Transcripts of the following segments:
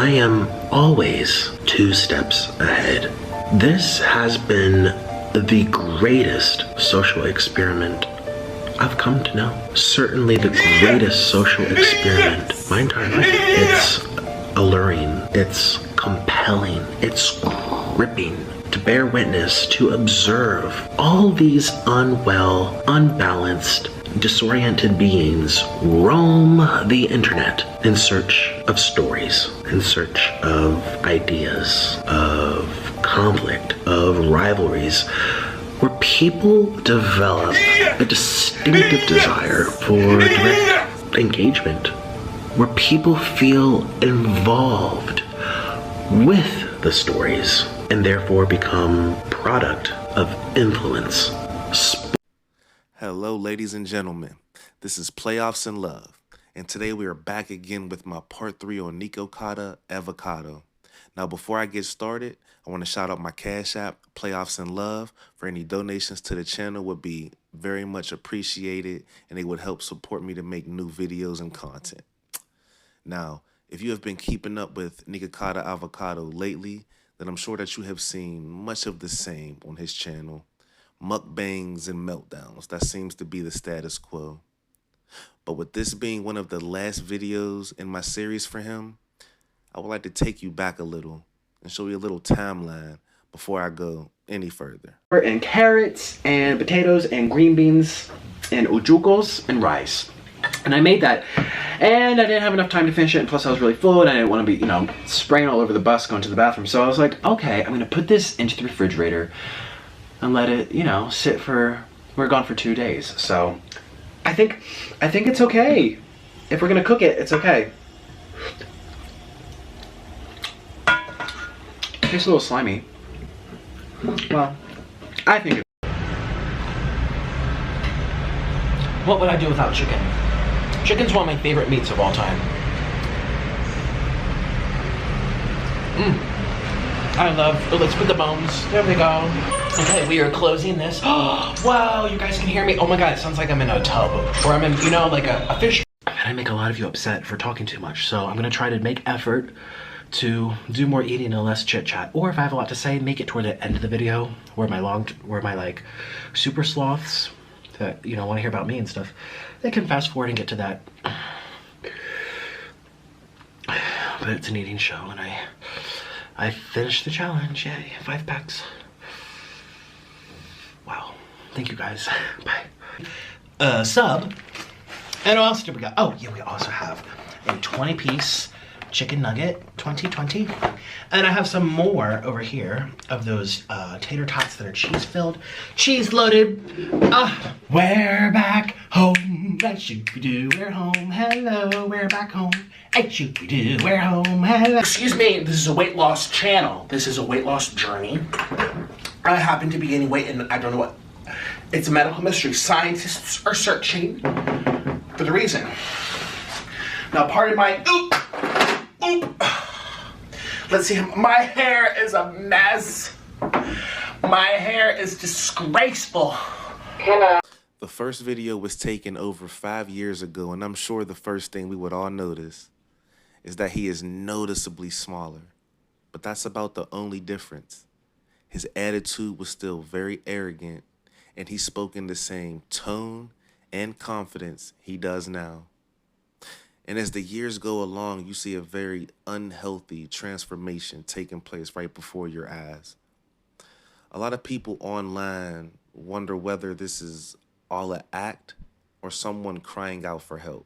I am always 2 steps ahead. This has been the greatest social experiment I've come to know. Certainly the greatest social experiment my entire life. It's alluring, it's compelling, it's gripping to bear witness, to observe all these unwell, unbalanced, disoriented beings roam the internet in search of stories, in search of ideas, of conflict, of rivalries, where people develop a distinctive desire for direct engagement, where people feel involved with the stories and therefore become product of influence. Hello, ladies and gentlemen. This is Playoffs in Love, and today we are back again with my part 3 on Nikocado Avocado. Now, before I get started, I want to shout out my Cash App, Playoffs in Love. For any donations to the channel would be very much appreciated, and they would help support me to make new videos and content. Now, if you have been keeping up with Nikocado Avocado lately, then I'm sure that you have seen much of the same on his channel. Mukbangs and meltdowns. That seems to be the status quo. But with this being one of the last videos in my series for him, I would like to take you back a little and show you a little timeline before I go any further. And carrots and potatoes and green beans and ojukos and rice. And I made that, and I didn't have enough time to finish it, and plus I was really full, and I didn't want to be, spraying all over the bus going to the bathroom. So I was like, okay, I'm going to put this into the refrigerator and let it, sit for, we're gone for 2 days. So I think it's okay. If we're going to cook it, it's okay. It tastes a little slimy. Well, I think what would I do without chicken? Chicken's one of my favorite meats of all time. I love, let's put the bones, there we go. Okay, we are closing this. Oh, wow, you guys can hear me. Oh my God, it sounds like I'm in a tub, or I'm in, like a fish. I make a lot of you upset for talking too much, so I'm gonna try to make effort to do more eating and less chit chat. Or if I have a lot to say, make it toward the end of the video, where my like super sloths that, want to hear about me and stuff, they can fast forward and get to that. But it's an eating show, and I finished the challenge. Yay, 5 packs. Wow. Thank you guys. Bye. Sub. And what else did we got? Oh, yeah, we also have a 20-piece chicken nugget, 20. And I have some more over here of those tater tots that are cheese-filled, cheese-loaded. We're back home. That shoop-de-doo, we're home. Hello, we're back home. Hey, shoop-de-doo, we're home. Hello. Excuse me, this is a weight loss channel. This is a weight loss journey. I happen to be gaining weight, and I don't know what. It's a medical mystery. Scientists are searching for the reason. Now, pardon my oop. Let's see, my hair is a mess. My hair is disgraceful. The first video was taken over 5 years ago, and I'm sure the first thing we would all notice is that he is noticeably smaller. But that's about the only difference. His attitude was still very arrogant, and he spoke in the same tone and confidence he does now. And as the years go along, you see a very unhealthy transformation taking place right before your eyes. A lot of people online wonder whether this is all an act or someone crying out for help.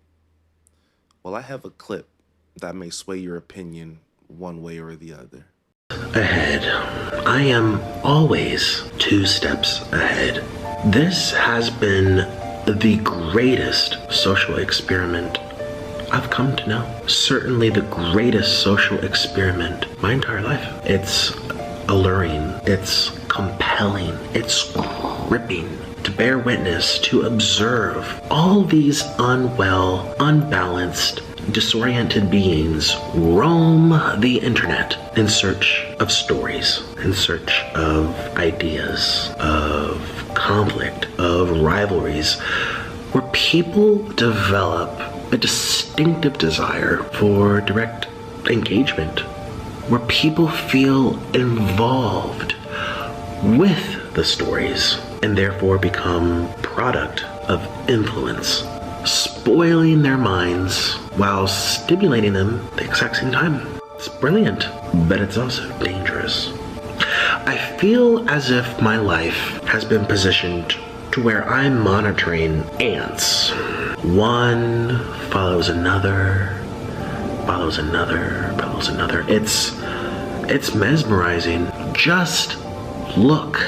Well, I have a clip that may sway your opinion one way or the other. Ahead. I am always 2 steps ahead. This has been the greatest social experiment I've come to know. Certainly the greatest social experiment my entire life. It's alluring, it's compelling, it's gripping to bear witness, to observe all these unwell, unbalanced, disoriented beings roam the internet in search of stories, in search of ideas, of conflict, of rivalries, where people develop a distinctive desire for direct engagement, where people feel involved with the stories and therefore become product of influence, spoiling their minds while stimulating them at the exact same time. It's brilliant, but it's also dangerous. I feel as if my life has been positioned to where I'm monitoring ants. One follows another, follows another, follows another. It's mesmerizing. Just look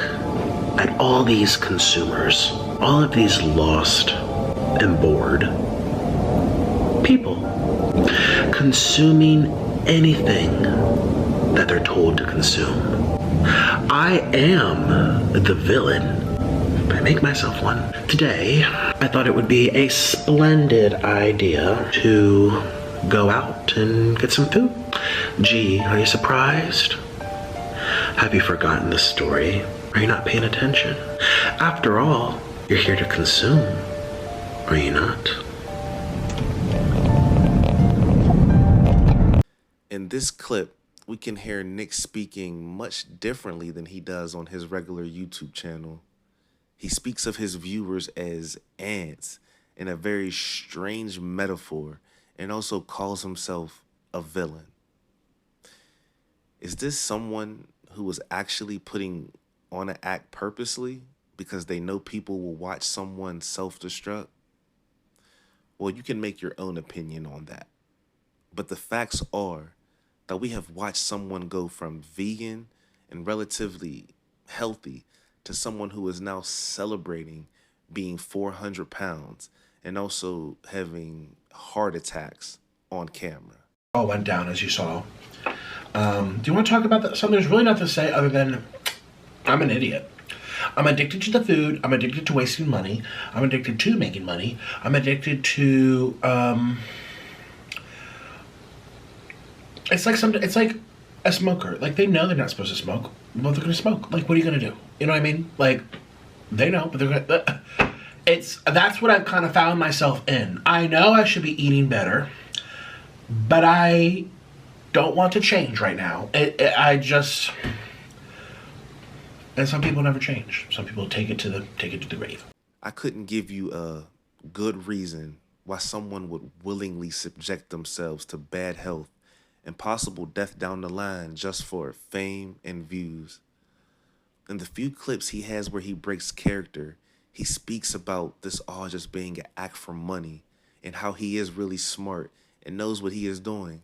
at all these consumers, all of these lost and bored people consuming anything that they're told to consume. I am the villain, but I make myself one. Today, I thought it would be a splendid idea to go out and get some food. Gee, are you surprised? Have you forgotten the story? Are you not paying attention? After all, you're here to consume, are you not? In this clip, we can hear Nick speaking much differently than he does on his regular YouTube channel. He speaks of his viewers as ants in a very strange metaphor and also calls himself a villain. Is this someone who was actually putting on an act purposely because they know people will watch someone self-destruct? Well, you can make your own opinion on that. But the facts are that we have watched someone go from vegan and relatively healthy to someone who is now celebrating being 400 pounds and also having heart attacks on camera. All went down, as you saw. Do you want to talk about that? Something there's really nothing to say other than I'm an idiot. I'm addicted to the food. I'm addicted to wasting money. I'm addicted to making money. I'm addicted to it's like a smoker. Like, they know they're not supposed to smoke, but they're gonna smoke. Like, what are you gonna do? You know what I mean? Like, they know, but they're gonna. That's what I've kind of found myself in. I know I should be eating better, but I don't want to change right now. And some people never change. Some people take it to the grave. I couldn't give you a good reason why someone would willingly subject themselves to bad health and possible death down the line just for fame and views. In the few clips he has where he breaks character, he speaks about this all just being an act for money and how he is really smart and knows what he is doing.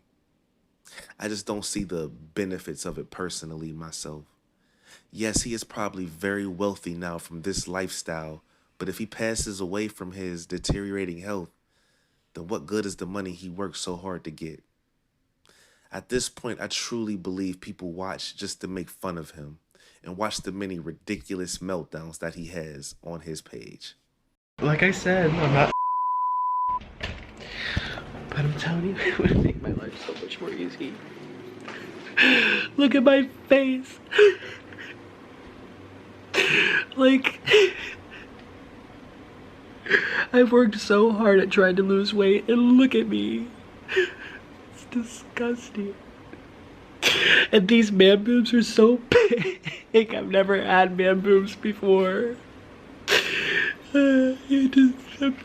I just don't see the benefits of it personally myself. Yes, he is probably very wealthy now from this lifestyle, but if he passes away from his deteriorating health, then what good is the money he worked so hard to get? At this point, I truly believe people watch just to make fun of him and watch the many ridiculous meltdowns that he has on his page. Like I said, I'm not, but I'm telling you, it would make my life so much more easy. Look at my face. Like, I've worked so hard at trying to lose weight, and look at me. It's disgusting. And these man boobs are so big. I've never had man boobs before. I'm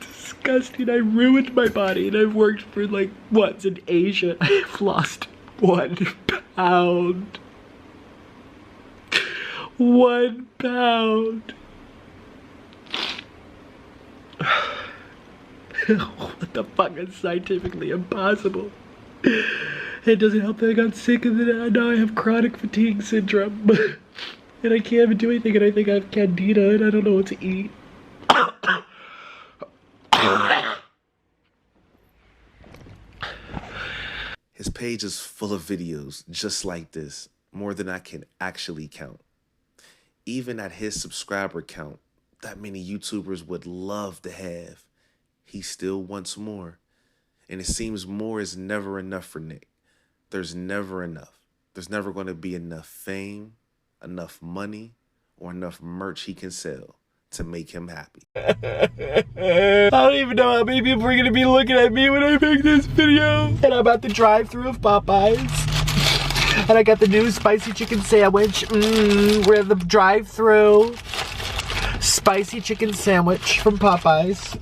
disgusting. I ruined my body, and I've worked for like once in Asia. I've lost 1 pound. 1 pound. What the fuck is scientifically impossible? It doesn't help that I got sick and then now I have chronic fatigue syndrome. And I can't even do anything and I think I have candida and I don't know what to eat. His page is full of videos just like this, more than I can actually count. Even at his subscriber count, that many YouTubers would love to have, he still wants more. And it seems more is never enough for Nick. There's never enough. There's never going to be enough fame, enough money, or enough merch he can sell to make him happy. I don't even know how many people are gonna be looking at me when I make this video. And I'm at the drive-thru of Popeyes. And I got the new spicy chicken sandwich. We're at the drive-thru. Spicy chicken sandwich from Popeyes.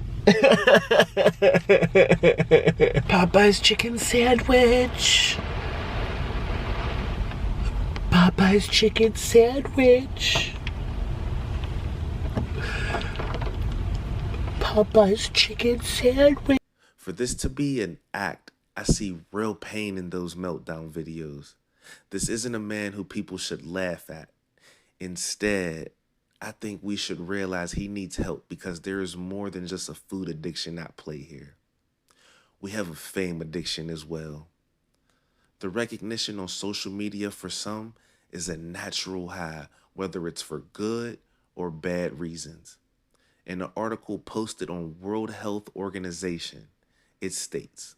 Popeyes chicken sandwich. Popeyes chicken sandwich. Popeyes chicken sandwich. For this to be an act, I see real pain in those meltdown videos. This isn't a man who people should laugh at. Instead, I think we should realize he needs help because there is more than just a food addiction at play here. We have a fame addiction as well. The recognition on social media for some is a natural high, whether it's for good or bad reasons. In an article posted on World Health Organization, it states,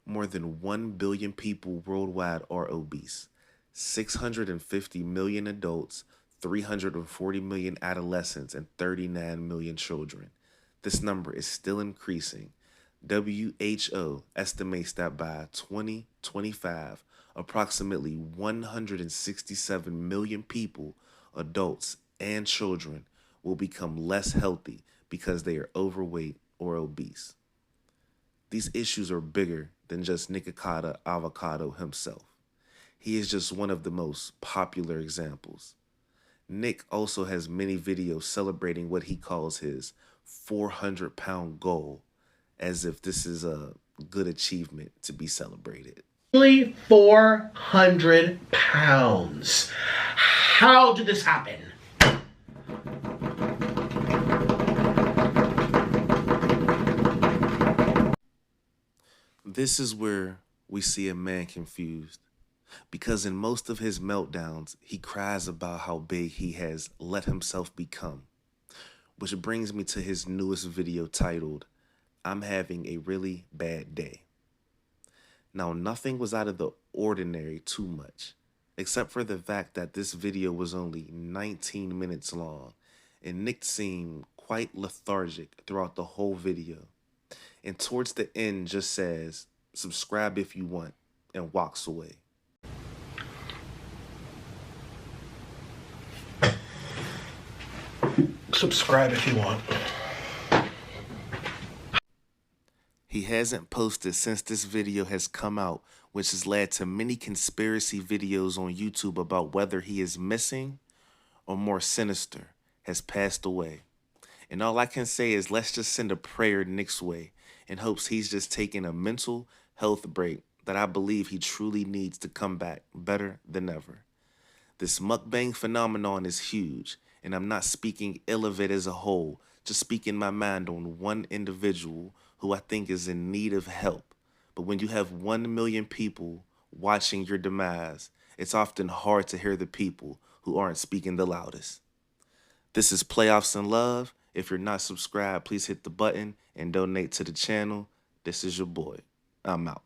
more than 1 billion people worldwide are obese, 650 million adults, 340 million adolescents, and 39 million children. This number is still increasing. WHO estimates that by 2025, approximately 167 million people, adults and children, will become less healthy because they are overweight or obese. These issues are bigger than just Nikocado Avocado himself. He is just one of the most popular examples. Nick also has many videos celebrating what he calls his 400-pound goal, as if this is a good achievement to be celebrated. Only 400 pounds. How did this happen? This is where we see a man confused, because in most of his meltdowns, he cries about how big he has let himself become, which brings me to his newest video titled, I'm Having a Really Bad Day. Now, nothing was out of the ordinary too much, except for the fact that this video was only 19 minutes long, and Nick seemed quite lethargic throughout the whole video. And towards the end just says, subscribe if you want, and walks away. Subscribe if you want. He hasn't posted since this video has come out, which has led to many conspiracy videos on YouTube about whether he is missing or, more sinister, has passed away. And all I can say is let's just send a prayer Nick's way in hopes he's just taking a mental health break that I believe he truly needs to come back better than ever. This mukbang phenomenon is huge, and I'm not speaking ill of it as a whole, just speaking my mind on one individual who I think is in need of help. But when you have 1 million people watching your demise, it's often hard to hear the people who aren't speaking the loudest. This is Playoffs in Love. If you're not subscribed, please hit the button and donate to the channel. This is your boy. I'm out.